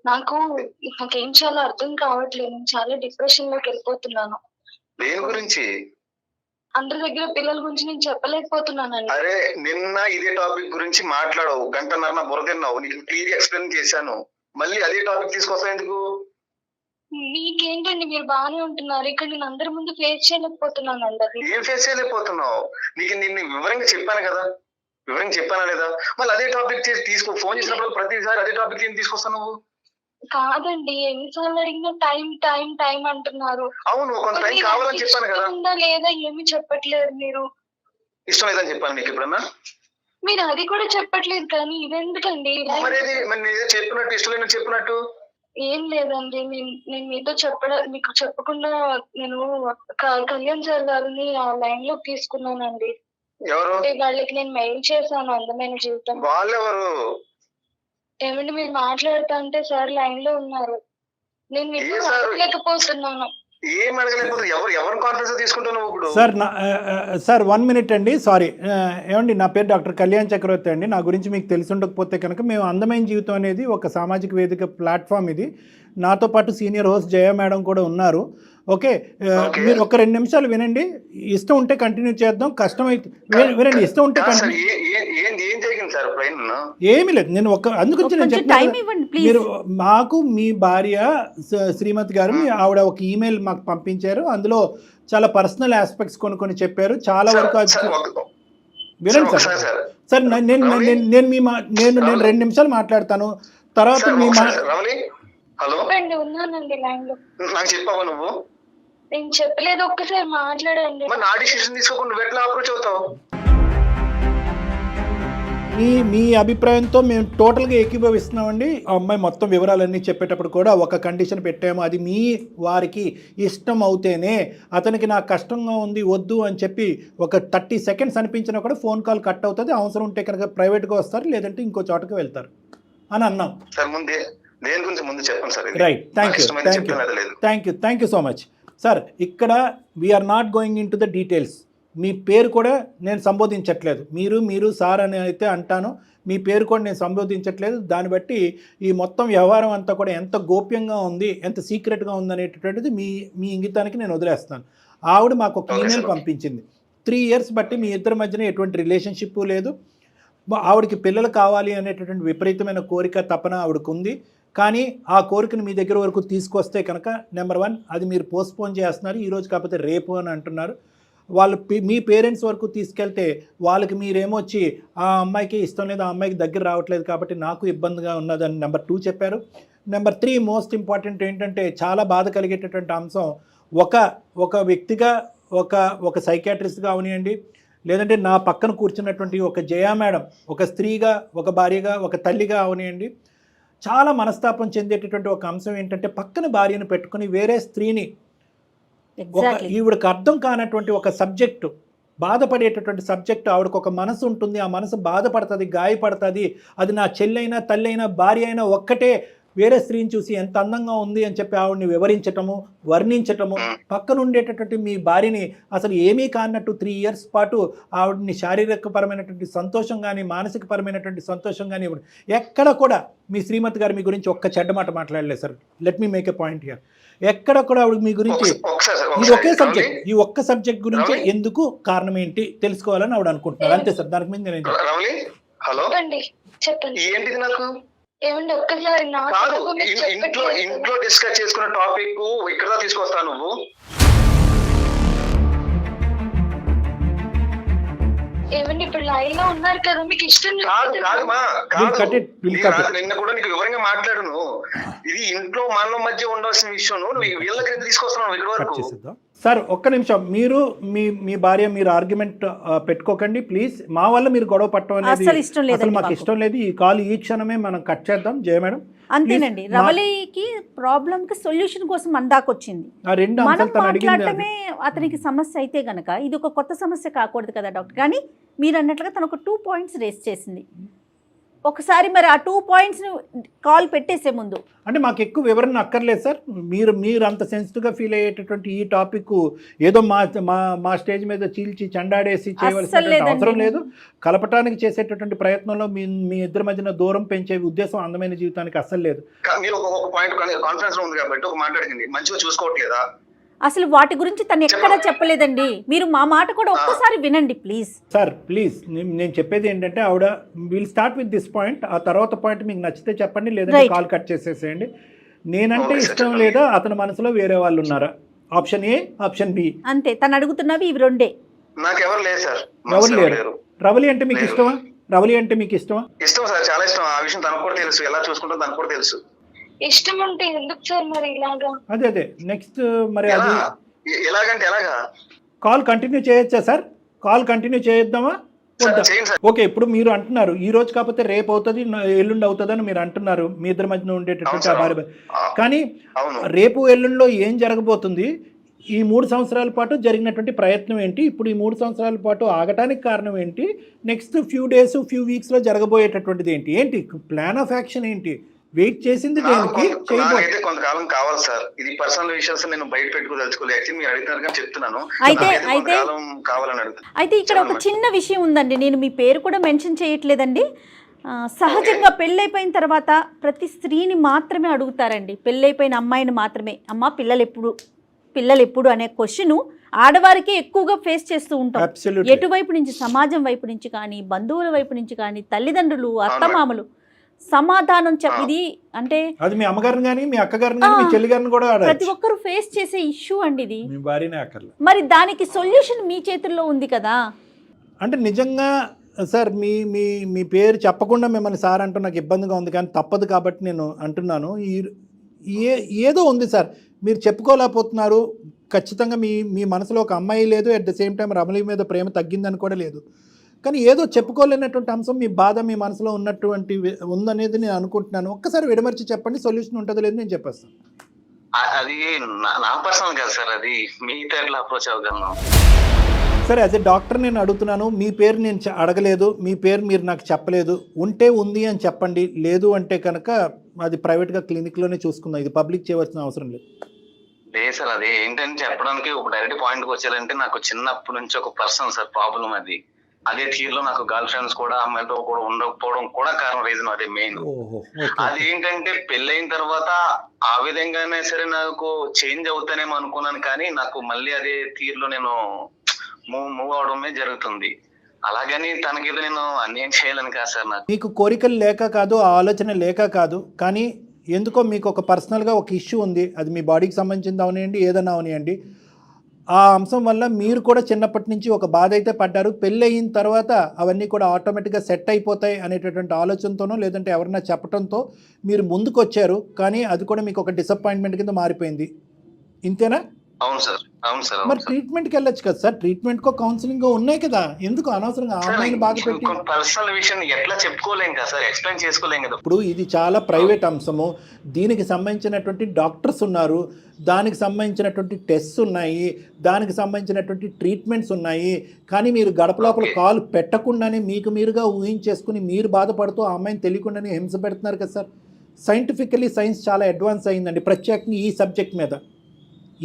S2: నాకేం చాలా అర్థం కావట్లేదు. నేను చాలా డిప్రెషన్ లోకి వెళ్ళిపోతున్నాను.
S4: దేని గురించి?
S2: అందరి దగ్గర పిల్లల గురించి నేను చెప్పలేకపోతున్నానండి.
S4: అరే నిన్న ఇదే టాపిక్ గురించి మాట్లాడవు, గంటన్నర నా బుర్ర తిన్నావు, నీకు క్లియర్ ఎక్స్ప్లెయిన్ చేశాను, మళ్ళీ అదే టాపిక్ తీసుకొస్తా ఎందుకు?
S2: మీకేంటండి, మీరు బాగానే ఉంటున్నారు. ఇక్కడ నేను అందరి ముందు ఫేస్ చేయలేకపోతున్నాను అండి. అది
S4: ఏం ఫేస్ చేయలేకపోతున్నావు? నీకు నిన్ను వివరంగా చెప్పాను కదా, వివరంగా చెప్పానా లేదా? మళ్ళీ అదే టాపిక్ తీసుకో, ఫోన్ చేసినప్పుడు ప్రతిసారి అదే టాపిక్ ఏం తీసుకొస్తావు నువ్వు?
S2: కాదండి, ఎన్నిసార్లు అడిగినా టైం టైం టైం అంటున్నారు.
S4: అవును, కొంత టైం కావాలని చెప్పాను కదా.
S2: ఉందా లేదా ఏమి చెప్పట్లేదు. మీరు
S4: ఇష్టం లేదని చెప్పాను నీకు ఎప్పుడన్నా?
S2: మీరు అది కూడా చెప్పట్లేదు, కానీ ఇదెందుకండి?
S4: మరి నేను చెప్పినట్టు ఇష్టం లేదని చెప్పినట్టు
S2: ఏం లేదండి. నేను మీకు చెప్పకుండా నేను కళ్యాణ్ సార్ గారిని ఆ లైన్ లో తీసుకున్నానండి.
S4: ఎవరు?
S2: వాళ్ళకి నేను మెయిల్ చేశాను, అందమైన జీవితం.
S4: వాళ్ళెవరు?
S2: ఏమండి, మీరు మాట్లాడుతా అంటే సార్ లైన్ లో ఉన్నారు. నేను మీకు అడగలేకపోతున్నాను.
S4: ఏం అడగలేకపోతే ఎవరు కాన్ఫరెన్స్ తీసుకుంటున్నావు ఇప్పుడు?
S3: సార్ 1 minute అండి, సారీ. ఏమండి, నా పేరు డాక్టర్ కళ్యాణ్ చక్రవర్తి అండి. నా గురించి మీకు తెలిసి ఉండకపోతే కనుక, మేము అందమైన జీవితం అనేది ఒక సామాజిక వేదిక ప్లాట్ఫామ్ ఇది. నాతో పాటు సీనియర్ హోస్ట్ జయ మేడం కూడా ఉన్నారు. ఓకే, మీరు ఒక 2 నిమిషాలు వినండి. ఇష్టం ఉంటే కంటిన్యూ చేద్దాం, కష్టమైతే వినండి. ఇష్టం ఉంటే ఏమీ లేదు. నేను అందుగురించి నేను చెప్తాను. మీరు మాకు మీ భార్య శ్రీమతి గారు ఆవిడ ఒక ఈమెయిల్ మాకు పంపించారు. అందులో చాలా పర్సనల్ ఆస్పెక్ట్స్ కొన్ని చెప్పారు. చాలా వరకు వినండి సార్. నేను 2 నిమిషాలు మాట్లాడతాను, తర్వాత మీ
S4: హలో
S2: ఉన్నానండి లైన్ లో.
S4: నాకు చెప్పావా నువ్వు?
S2: నేను చెప్పలేదు, ఒక్కసారి మాట్లాడండి.
S4: నా డిసిషన్ తీసుకోకుండా నువ్వు ఎట్లా అప్రోచ్ అవుతావు?
S3: మీ అభిప్రాయంతో మేము టోటల్గా ఏకీభవిస్తున్నామండి. ఆ అమ్మాయి మొత్తం వివరాలన్నీ చెప్పేటప్పుడు కూడా ఒక కండిషన్ పెట్టాము. అది మీ వారికి ఇష్టం అవుతేనే, అతనికి నాకు కష్టంగా ఉంది వద్దు అని చెప్పి ఒక 30 seconds అనిపించినా కూడా ఫోన్ కాల్ కట్ అవుతుంది. అవసరం ఉంటే కనుక ప్రైవేట్గా వస్తారు, లేదంటే ఇంకో చోటకి వెళ్తారు అని అన్నాం.
S4: సార్ దేని గురించి ముందు చెప్పండి sir.
S3: Right, thank you so much sir. ఇక్కడ we are not going in to the details. మీ పేరు కూడా నేను సంబోధించట్లేదు. మీరు సార్ అని అయితే అంటాను, మీ పేరు కూడా నేను సంబోధించట్లేదు. దాన్ని బట్టి ఈ మొత్తం వ్యవహారం అంతా కూడా ఎంత గోప్యంగా ఉంది, ఎంత సీక్రెట్గా ఉంది అనేటటువంటిది మీ ఇంగితానికి నేను వదిలేస్తాను. ఆవిడ మాకు ఒక ఈమెయిల్ పంపించింది. 3 years బట్టి మీ ఇద్దరి మధ్యన ఎటువంటి రిలేషన్షిప్ లేదు. ఆవిడకి పిల్లలు కావాలి అనేటటువంటి విపరీతమైన కోరిక తపన ఆవిడకు ఉంది. కానీ ఆ కోరికను మీ దగ్గర వరకు తీసుకొస్తే కనుక, నెంబర్ 1 అది మీరు పోస్ట్పోన్ చేస్తున్నారు. ఈరోజు కాకపోతే రేపు అని అంటున్నారు. వాళ్ళు మీ పేరెంట్స్ వరకు తీసుకెళ్తే వాళ్ళకి మీరేమొచ్చి ఆ అమ్మాయికి ఇష్టం లేదు, ఆ అమ్మాయికి దగ్గర రావట్లేదు కాబట్టి నాకు ఇబ్బందిగా ఉన్నదని నెంబర్ 2 చెప్పారు. నెంబర్ 3 మోస్ట్ ఇంపార్టెంట్ ఏంటంటే, చాలా బాధ కలిగేటటువంటి అంశం, ఒక వ్యక్తిగా ఒక సైకాట్రిస్ట్గా అవనియండి, లేదంటే నా పక్కన కూర్చున్నటువంటి ఒక జయా మేడం, ఒక స్త్రీగా, ఒక భార్యగా, ఒక తల్లిగా అవనియండి, చాలా మనస్తాపం చెందేటటువంటి ఒక అంశం ఏంటంటే, పక్కన భార్యను పెట్టుకుని వేరే స్త్రీని, ఈవిడకు అర్థం కానటువంటి ఒక సబ్జెక్టు, బాధపడేటటువంటి సబ్జెక్టు, ఆవిడకు ఒక మనసు ఉంటుంది. ఆ మనసు బాధపడుతుంది, గాయపడుతుంది. అది నా చెల్లైనా, తల్లైనా, భార్య అయినా ఒక్కటే. వేరే స్త్రీని చూసి ఎంత అందంగా ఉంది అని చెప్పి ఆవిడని వివరించటము, వర్ణించటము, పక్కన ఉండేటటువంటి మీ భార్యని అసలు ఏమీ కానట్టు 3 years పాటు ఆవిడని శారీరకపరమైనటువంటి సంతోషం కానీ, మానసికపరమైనటువంటి సంతోషం కానీ ఎక్కడ కూడా మీ శ్రీమతి గారు మీ గురించి ఒక్క చెడ్డ మాట మాట్లాడలేదు sir. Let me make a point here. ఎక్కడ కూడా ఆవిడ మీ గురించి ఈ ఒక్క సబ్జెక్ట్ గురించి ఎందుకు, కారణం ఏంటి తెలుసుకోవాలని ఆవిడ అనుకుంటున్నారు. అంతే సార్, దానికి మీద నేను
S2: చెప్పండి. ఏమండి, ఒక్కసారి
S4: ఇంట్లో డిస్కస్ చేసుకున్న టాపిక్ ఇక్కడ తీసుకొస్తా నువ్వు.
S2: ఏమండి, ఇప్పుడు లైన్ లో ఉన్నారు కదా, మీకు ఇష్టం
S4: నిన్న కూడా నీకు వివరంగా మాట్లాడును. ఇది ఇంట్లో మనల మధ్య ఉండాల్సిన విషయం, నువ్వు వీళ్ళకి ఎందుకు తీసుకొస్తున్నావు ఇక్కడ వరకు?
S3: సార్ ఒక్క నిమిషం, మీరు మీ భార్య మీరు ఆర్గ్యుమెంట్ పెట్టుకోకండి ప్లీజ్. మా వల్ల మీరు గొడవ పట్టడం అనేది అసలు మాకు ఇష్టం లేదు. ఈ కాల్ ఈ క్షణమే మనం కట్ చేద్దాం. జయ మేడం,
S5: అంతేనండి. రవలికి ప్రాబ్లం కి సొల్యూషన్ కోసం మన దాకా వచ్చింది. మనం మాట్లాడటమే అతనికి సమస్య అయితే గనక ఇది ఒక కొత్త సమస్య కాకూడదు కదా డాక్టర్. కానీ మీరు అన్నట్లుగా తను ఒక 2 points రేస్ చేసింది. ఒకసారి మరి ఆ 2 పాయింట్స్ కాల్ పెట్టేసే ముందు
S3: అంటే మాకు ఎక్కువ వివరణ అక్కర్లేదు సార్. మీరు అంత సెన్సిటివ్గా ఫీల్ అయ్యేటటువంటి ఈ టాపిక్ ఏదో మా స్టేజ్ మీద చీల్చి చెండాడేసి చేయవలసిన అవసరం లేదు. కలపటానికి చేసేటటువంటి ప్రయత్నంలో మీ ఇద్దరి మధ్యన దూరం పెంచే ఉద్దేశం అందమైన జీవితానికి అస్సలు లేదు.
S4: మీరు ఒక పాయింట్ కాన్ఫరెన్స్ లో ఉంది కాబట్టి ఒక మాట్లాడింది మంచిగా చూసుకోవట్లేదా?
S5: అసలు వాటి గురించి తను ఎక్కడా చెప్పలేదండి. మీరు మా మాట కూడా ఒక్కసారి వినండి ప్లీజ్.
S3: సార్ ప్లీజ్, నేను చెప్పేది ఏంటంటే ఆవిడ will start with this point. ఆ తర్వాత పాయింట్ మీకు నచ్చితే చెప్పండి, లేదంటే కాల్ కట్ చేసేసేయండి. నేనంటే ఇష్టం లేదా అతని మనసులో వేరే వాళ్ళు ఉన్నారా? ఆప్షన్ ఏ, ఆప్షన్ బి
S5: అంతే. తను అడుగుతున్నవి ఇవి రెండే.
S4: నాకు ఎవరు లేదు సార్.
S3: ఎవరు లేరు. రవలి అంటే మీకు ఇష్టమా? రవలి అంటే మీకు ఇష్టమా?
S4: ఇష్టం సార్, చాలా ఇష్టం. ఆ విషయం తనకు కూడా తెలుసు, ఎలా చూసుకుంటా తనకు కూడా తెలుసు.
S2: ఇష్టం ఉంటే ఎందుకు సార్ మరి ఇలాగా?
S3: అదే నెక్స్ట్ మరి అది
S4: ఎలాగంటే ఎలాగా?
S3: కాల్ కంటిన్యూ చేయొచ్చా సార్? కాల్ కంటిన్యూ చేద్దామా?
S4: చేయండి సార్.
S3: ఓకే, ఇప్పుడు మీరు అంటున్నారు ఈ రోజు కాకపోతే రేపు అవుతుంది, ఎల్లుండి అవుతుందని మీరు అంటున్నారు, మీ ఇద్దరి మధ్యన ఉండేటటువంటి ఆ భార్య. కానీ రేపు ఎల్లుండిలో ఏం జరగబోతుంది? ఈ 3 సంవత్సరాల పాటు జరిగినటువంటి ప్రయత్నం ఏంటి? ఇప్పుడు ఈ 3 సంవత్సరాల పాటు ఆగటానికి కారణం ఏంటి? నెక్స్ట్ ఫ్యూ డేస్ ఫ్యూ వీక్స్లో జరగబోయేటటువంటిది ఏంటి? ప్లాన్ ఆఫ్ యాక్షన్ ఏంటి? వెయిట్ చేసింది దేనికి?
S4: నాకైతే కొంతకాలం కావాలి సార్. ఇది పర్సనల్ విషయాలు నేను బయట పెట్టుకోదలుచుకోలేదు. యాక్చువల్లీ మీరు అడుగుతారు కానీ చెప్తున్నాను, కొంతకాలం కావాలని అడుగుతాను.
S5: అయితే ఇక్కడ ఒక చిన్న విషయం ఉందండి, నేను మీ పేరు కూడా మెన్షన్ చేయట్లేదండి. సహజంగా పెళ్ళైపోయిన తర్వాత ప్రతి స్త్రీని మాత్రమే అడుగుతారండి, పెళ్ళైపోయిన అమ్మాయిని మాత్రమే. అమ్మ పిల్లలు ఎప్పుడు అనే క్వశ్చన్ ఆడవారికి ఎక్కువగా ఫేస్ చేస్తూ ఉంటాం. ఎటువైపు నుంచి, సమాజం వైపు నుంచి కానీ, బంధువుల వైపు నుంచి కానీ, తల్లిదండ్రులు, అత్తమామలు సమాధానం ఇది అంటే
S3: అది మీ అమ్మగారిని కానీ, మీ అక్కగారిని కానీ, మీ చెల్లిగారిని కూడా
S5: ప్రతి ఒక్కరు ఫేస్ చేసే ఇష్యూ అండి ఇది.
S3: మీ భార్యనే అక్కర్లేదు.
S5: మరి దానికి సొల్యూషన్ మీ చేతుల్లో ఉంది కదా.
S3: అంటే నిజంగా సార్ మీ పేరు చెప్పకుండా మిమ్మల్ని సార్ అంటూ నాకు ఇబ్బందిగా ఉంది, కానీ తప్పదు కాబట్టి నేను అంటున్నాను. ఏదో ఉంది సార్, మీరు చెప్పుకోలేకపోతున్నారు. ఖచ్చితంగా మీ మనసులో ఒక అమ్మాయి లేదు, at the same time Ramli మీద ప్రేమ తగ్గిందని కూడా లేదు. కానీ ఏదో చెప్పుకోలేనటువంటి అంశం, మీ బాధ మీ మనసులో ఉన్నటువంటి ఉందనేది నేను అనుకుంటున్నాను. ఒక్కసారి విడమర్చి చెప్పండి, సొల్యూషన్ ఉంటుందో లేదు నేను చెప్పేస్తాను.
S4: అది నా పర్సనల్ కాదు సార్, అది మీ ఎట్లా అప్రోచ్ అవ్వగలను.
S3: సరే, యాజ్ ఎ డాక్టర్ నేను అడుగుతున్నాను. మీ పేరు నేను అడగలేదు, మీ పేరు మీరు నాకు చెప్పలేదు. ఉంటే ఉంది అని చెప్పండి, లేదు అంటే కనుక అది ప్రైవేట్గా క్లినిక్లోనే చూసుకుందాం. ఇది పబ్లిక్ చేయవలసిన అవసరం లేదు.
S4: లేదు సార్, అది ఏంటని చెప్పడానికి ఒక డైరెక్ట్ పాయింట్కి వచ్చారంటే, నాకు చిన్నప్పటి నుంచి ఒక పర్సనల్ సార్ ప్రాబ్లం అది. అదే తీరులో నాకు గర్ల్ ఫ్రెండ్స్ కూడా అమ్మాయితో కూడా ఉండకపోవడం కూడా కారణం, రీజన్ అదే మెయిన్. అది ఏంటంటే పెళ్ళైన తర్వాత ఆ విధంగానే సరే నాకు చేంజ్ అవుతానేమో అనుకున్నాను, కానీ నాకు మళ్ళీ అదే తీరులో నేను మూవ్ అవడమే జరుగుతుంది. అలాగని తనకేదో నేను అన్యాయం చేయాలని కాదు సార్. నాకు
S3: మీకు కోరికలు లేక కాదు, ఆలోచన లేక కాదు, కానీ ఎందుకో మీకు ఒక పర్సనల్గా ఒక ఇష్యూ ఉంది. అది మీ బాడీకి సంబంధించింది అవనివ్వండి, ఏదన్నా అవనివ్వండి. ఆ అంశం వల్ల మీరు కూడా చిన్నప్పటి నుంచి ఒక బాధ అయితే పడ్డారు. పెళ్ళి అయిన తర్వాత అవన్నీ కూడా ఆటోమేటిక్గా సెట్ అయిపోతాయి అనేటటువంటి ఆలోచనతోనో, లేదంటే ఎవరన్నా చెప్పడంతో మీరు ముందుకు వచ్చారు. కానీ అది కూడా మీకు ఒక డిసప్పాయింట్మెంట్ కింద మారిపోయింది. ఇంతేనా?
S4: అవును సార్, అవును సార్.
S3: మరి ట్రీట్మెంట్కి వెళ్ళొచ్చు కదా సార్, ట్రీట్మెంట్కో కౌన్సిలింగ్ ఉన్నాయి కదా, ఎందుకు అనవసరంగా అమ్మాయిని బాధ పెట్టి
S4: పర్సనల్ విషయం ఎట్లా చెప్పుకోలేం కదా సార్, ఎక్స్ప్లెయిన్ చేసుకోలేం కదా.
S3: ఇప్పుడు ఇది చాలా ప్రైవేట్ అంశము, దీనికి సంబంధించినటువంటి డాక్టర్స్ ఉన్నారు, దానికి సంబంధించినటువంటి టెస్ట్స్ ఉన్నాయి, దానికి సంబంధించినటువంటి ట్రీట్మెంట్స్ ఉన్నాయి. కానీ మీరు గడప లోపల కాల్ పెట్టకుండానే మీకు మీరుగా ఊహించేసుకుని మీరు బాధపడుతూ ఆ అమ్మాయిని తెలియకుండానే హింస పెడుతున్నారు కదా సార్. సైంటిఫికలీ సైన్స్ చాలా అడ్వాన్స్ అయిందండి, ప్రత్యేకంగా ఈ సబ్జెక్ట్ మీద.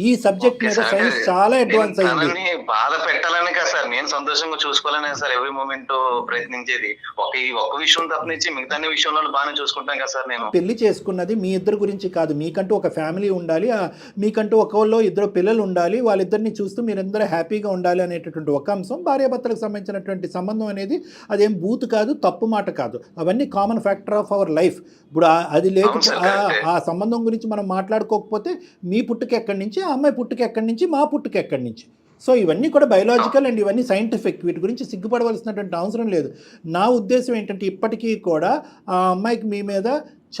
S3: ఈ సబ్జెక్ట్ మీద సైన్స్ చాలా అడ్వాన్స్ అయింది.
S4: బాధ పెట్టాలని కదా సార్, నేను సంతోషంగా చూసుకోవాలని సార్ ఎవ్రీ మూమెంట్ ప్రయత్నించేది. ఒక్క విషయం తప్పనించి మిగతా విషయంలో బాగానే చూసుకుంటాం కదా సార్. నేను
S3: పెళ్లి చేసుకున్నది మీ ఇద్దరు గురించి కాదు, మీకంటూ ఒక ఫ్యామిలీ ఉండాలి, మీకంటూ ఒకళ్ళు ఇద్దరు పిల్లలు ఉండాలి, వాళ్ళిద్దరిని చూస్తూ మీరందరూ హ్యాపీగా ఉండాలి అనేటటువంటి ఒక అంశం. భార్యాభర్తలకు సంబంధించినటువంటి సంబంధం అనేది అదేం బూత్ కాదు, తప్పు మాట కాదు, అవన్నీ common factor of our life. ఇప్పుడు అది లేకపోతే ఆ సంబంధం గురించి మనం మాట్లాడుకోకపోతే మీ పుట్టుక ఎక్కడి నుంచి, ఆ అమ్మాయి పుట్టుక ఎక్కడి నుంచి, మా పుట్టుక ఎక్కడి నుంచి. సో ఇవన్నీ కూడా బయలాజికల్ అండ్ ఇవన్నీ సైంటిఫిక్, వీటి గురించి సిగ్గుపడవలసినటువంటి అవసరం లేదు. నా ఉద్దేశం ఏంటంటే ఇప్పటికీ కూడా ఆ అమ్మాయికి మీ మీద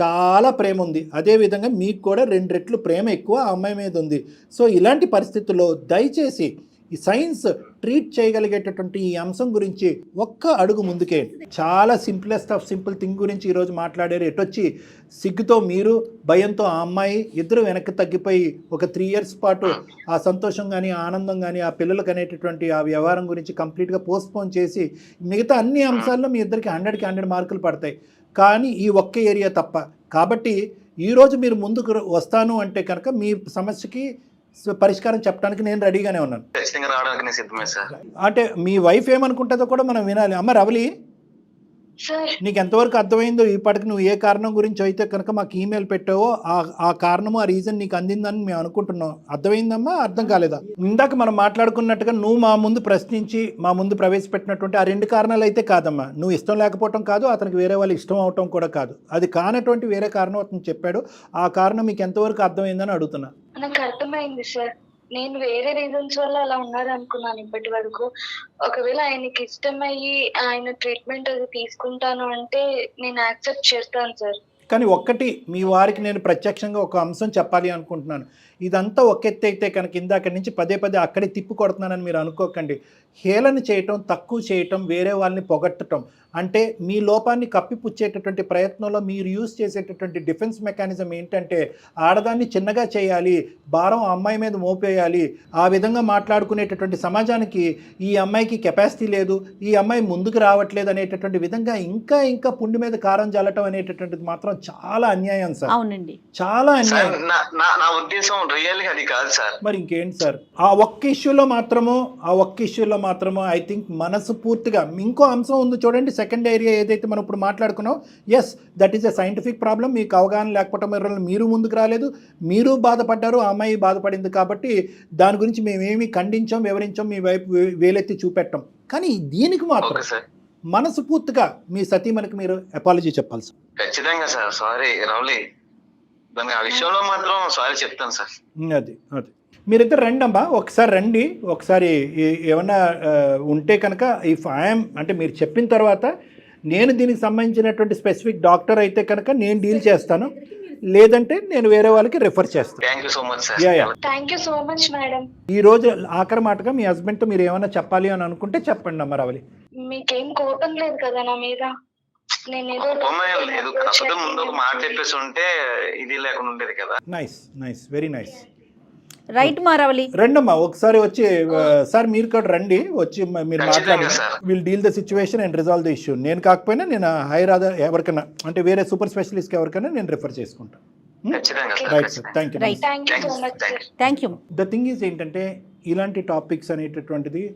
S3: చాలా ప్రేమ ఉంది, అదేవిధంగా మీకు కూడా 2 రెట్లు ప్రేమ ఎక్కువ ఆ అమ్మాయి మీద ఉంది. సో ఇలాంటి పరిస్థితుల్లో దయచేసి ఈ సైన్స్ ట్రీట్ చేయగలిగేటటువంటి ఈ అంశం గురించి ఒక్క అడుగు ముందుకే. చాలా సింపులెస్ట్ ఆఫ్ సింపుల్ థింగ్ గురించి ఈరోజు మాట్లాడారు. ఎటొచ్చి సిగ్గుతో మీరు, భయంతో ఆ అమ్మాయి, ఇద్దరు వెనక్కి తగ్గిపోయి ఒక 3 years పాటు ఆ సంతోషం కానీ, ఆనందం కానీ, ఆ పిల్లలకు అనేటటువంటి ఆ వ్యవహారం గురించి కంప్లీట్గా పోస్ట్పోన్ చేసి మిగతా అన్ని అంశాల్లో మీ ఇద్దరికి 100కి 100 మార్కులు పడతాయి. కానీ ఈ ఒక్క ఏరియా తప్ప. కాబట్టి ఈరోజు మీరు ముందుకు వస్తాను అంటే కనుక మీ సమస్యకి పరిష్కారం చెప్పడానికి నేను రెడీగానే ఉన్నాను.
S4: ఖచ్చితంగా రావడానికి నేను సిద్ధమే సార్.
S3: అంటే మీ వైఫ్ ఏమనుకుంటుందో కూడా మనం వినాలి. అమ్మ రవలి,
S2: సార్
S3: నీకు ఎంతవరకు అర్థమైందో ఇప్పటికి నువ్వు ఏ కారణం గురించి అయితే కనుక మాకు ఈమెయిల్ పెట్టావో ఆ కారణము ఆ రీజన్ నీకు అందిందని మేము అనుకుంటున్నాం. అర్థమైందమ్మా? అర్థం కాలేదా? ఇందాక మనం మాట్లాడుకున్నట్టుగా నువ్వు మా ముందు ప్రశ్నించి మా ముందు ప్రవేశపెట్టినటువంటి ఆ 2 కారణాలు అయితే కాదమ్మా. నువ్వు ఇష్టం లేకపోవటం కాదు, అతనికి వేరే వాళ్ళు ఇష్టం అవటం కూడా కాదు. అది కానటువంటి వేరే కారణం అతను చెప్పాడు. ఆ కారణం మీకు ఎంతవరకు అర్థమైందని అడుగుతున్నా.
S2: నాకు అర్థమైంది సార్. నేను వేరే రీజన్స్ వల్ల అలా ఉన్నారు అనుకున్నాను ఇప్పటి వరకు. ఒకవేళ ఆయనకి ఇష్టమయ్యి ఆయన ట్రీట్మెంట్ అది తీసుకుంటాను అంటే నేను యాక్సెప్ట్ చేస్తాను సార్.
S3: కానీ ఒక్కటి మీ వారికి నేను ప్రత్యక్షంగా ఒక అంశం చెప్పాలి అనుకుంటున్నాను. ఇదంతా ఒక ఎత్తు అయితే కనుక ఇందాక నుంచి పదే అక్కడే తిప్పు కొడుతున్నానని మీరు అనుకోకండి. హేళన చేయటం, తక్కువ చేయటం, వేరే వాళ్ళని పొగట్టడం అంటే మీ లోపాన్ని కప్పిపుచ్చేటటువంటి ప్రయత్నంలో మీరు యూజ్ చేసేటటువంటి డిఫెన్స్ మెకానిజం ఏంటంటే ఆడదాన్ని చిన్నగా చేయాలి, భారం అమ్మాయి మీద మోపేయాలి, ఆ విధంగా మాట్లాడుకునేటటువంటి సమాజానికి ఈ అమ్మాయికి కెపాసిటీ లేదు, ఈ అమ్మాయి ముందుకు రావట్లేదు అనేటటువంటి విధంగా ఇంకా పుండి మీద కారం జల్లటం అనేటటువంటిది మాత్రం చాలా అన్యాయం సార్.
S5: అవునండి,
S3: చాలా అన్యాయం.
S4: నా ఉద్దేశం రియల్ గా అది కాదు సార్.
S3: మరి ఇంకేంటి సార్? ఆ ఒక్క ఇష్యూలో మాత్రము ఐ థింక్ మనసు పూర్తిగా ఇంకో అంశం ఉంది చూడండి. సెకండ్ ఏరియా ఏదైతే మనం ఇప్పుడు మాట్లాడుకున్నాం, yes that is a scientific problem. మీకు అవగాహన లేకపోవటం వల్ల మీరు ముందుకు రాలేదు, మీరు బాధపడ్డారు, ఆ అమ్మాయి బాధపడింది. కాబట్టి దాని గురించి మేమేమి ఖండించాం, వివరించాం, మీ వైపు వేలెత్తి చూపెట్టాం. కానీ దీనికి మాత్రం మనసు పూర్తిగా మీ సతీమణికి మీరు అపాలజీ చెప్పాలి సార్.
S4: ఖచ్చితంగా సార్. సారీ రవలి, దాని ఆ విషయంలో మాత్రం సారీ చెప్తాను సార్.
S3: అది మీరిద్దరు రండి అమ్మా, ఒకసారి రండి. ఒకసారి ఏమన్నా ఉంటే కనుక ఇఫ్ ఐఎమ్ అంటే మీరు చెప్పిన తర్వాత నేను దీనికి సంబంధించినటువంటి స్పెసిఫిక్ డాక్టర్ అయితే కనుక నేను డీల్ చేస్తాను, లేదంటే నేను వేరే వాళ్ళకి రిఫర్ చేస్తాను.
S4: Thank you so much sir.
S2: Thank you so much madam.
S3: ఈ రోజు ఆఖరి మాటగా మీ హస్బెండ్తో మీరు ఏమైనా చెప్పాలి అని అనుకుంటే చెప్పండి అమ్మ రవలి.
S2: మీకేం కోపం లేదు కదా నా మీద? నేను
S4: లేదు, కాకపోతే ముందు ఒక మాట చెప్పేసి ఉంటే ఇది లేకుండా ఉండేది కదా.
S3: Nice very nice.
S5: రైట్ మారవలి,
S3: రండమ్మా ఒకసారి వచ్చి సార్ మీరు కూడా రండి, వచ్చి మీరు మాట్లాడండి. Will deal the situation and resolve the issue. నేను కాకపోయినా నేను హైర్ అదర్ ఎవరికైనా అంటే వేరే సూపర్ స్పెషలిస్ట్కి ఎవరికైనా నేను రిఫర్ చేసుకుంటాను. Right sir, thank you.
S5: Thank you.
S3: The thing is ఏంటంటే ఇలాంటి టాపిక్స్ అనేటటువంటిది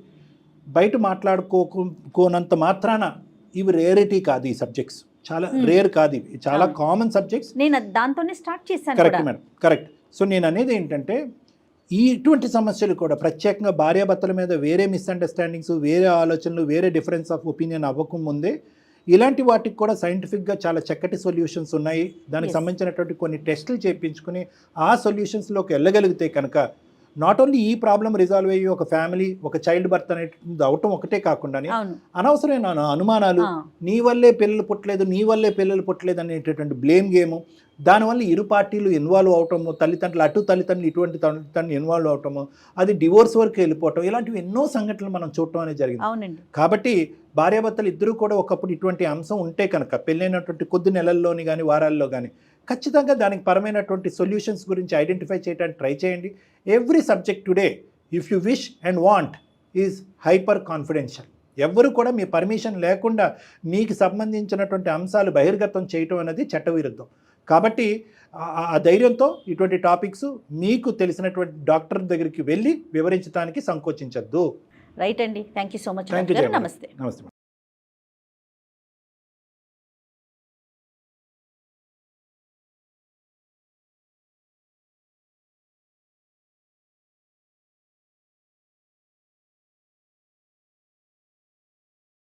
S3: బయట మాట్లాడుకోనంత మాత్రాన ఇవి రేరిటీ కాదు. ఈ సబ్జెక్ట్స్ చాలా రేర్ కాదు, ఇవి చాలా కామన్ సబ్జెక్ట్స్.
S5: నేను దాంతోనే స్టార్ట్ చేశాను.
S3: Correct madam, correct. సో నేను అనేది ఏంటంటే ఇటువంటి సమస్యలు కూడా ప్రత్యేకంగా భార్యాభర్తల మీద వేరే మిస్అండర్స్టాండింగ్స్, వేరే ఆలోచనలు, వేరే డిఫరెన్స్ ఆఫ్ ఒపీనియన్ అవ్వకముందే ఇలాంటి వాటికి కూడా సైంటిఫిక్గా చాలా చక్కటి సొల్యూషన్స్ ఉన్నాయి. దానికి సంబంధించినటువంటి కొన్ని టెస్టులు చేయించుకుని ఆ సొల్యూషన్స్లోకి వెళ్ళగలిగితే కనుక నాట్ ఓన్లీ ఈ ప్రాబ్లం రిజాల్వ్ అయ్యి ఒక ఫ్యామిలీ, ఒక చైల్డ్ బర్త్ అనేటువంటిది అవటం ఒకటే కాకుండా అనవసరమైన అనుమానాలు, నీ వల్లే పిల్లలు పుట్టలేదు అనేటటువంటి బ్లేమ్ గేము, దానివల్ల ఇరు పార్టీలు ఇన్వాల్వ్ అవటము, తల్లిదండ్రులు ఇటువంటి తల్లిదండ్రులు ఇన్వాల్వ్ అవటము, అది డివోర్స్ వరకు వెళ్ళిపోవటం, ఇలాంటివి ఎన్నో సంఘటనలు మనం చూడటం అనేది జరిగింది. కాబట్టి భార్యాభర్తలు ఇద్దరూ కూడా ఒకప్పుడు ఇటువంటి అంశం ఉంటే కనుక పెళ్ళైనటువంటి కొద్ది నెలల్లోని కానీ వారాల్లో కానీ ఖచ్చితంగా దానికి పరమైనటువంటి సొల్యూషన్స్ గురించి ఐడెంటిఫై చేయడానికి ట్రై చేయండి. Every subject today if you wish and want is hyper confidential. ఎవ్వరు కూడా మీ పర్మిషన్ లేకుండా మీకు సంబంధించినటువంటి అంశాలు బహిర్గతం చేయటం అనేది చట్టవిరుద్ధం. కాబట్టి ఆ ధైర్యంతో ఇటువంటి టాపిక్స్ మీకు తెలిసినటువంటి డాక్టర్ దగ్గరికి వెళ్ళి వివరించడానికి సంకోచించద్దు.
S5: రైట్ అండి, థ్యాంక్ యూ సో మచ్. నమస్తే.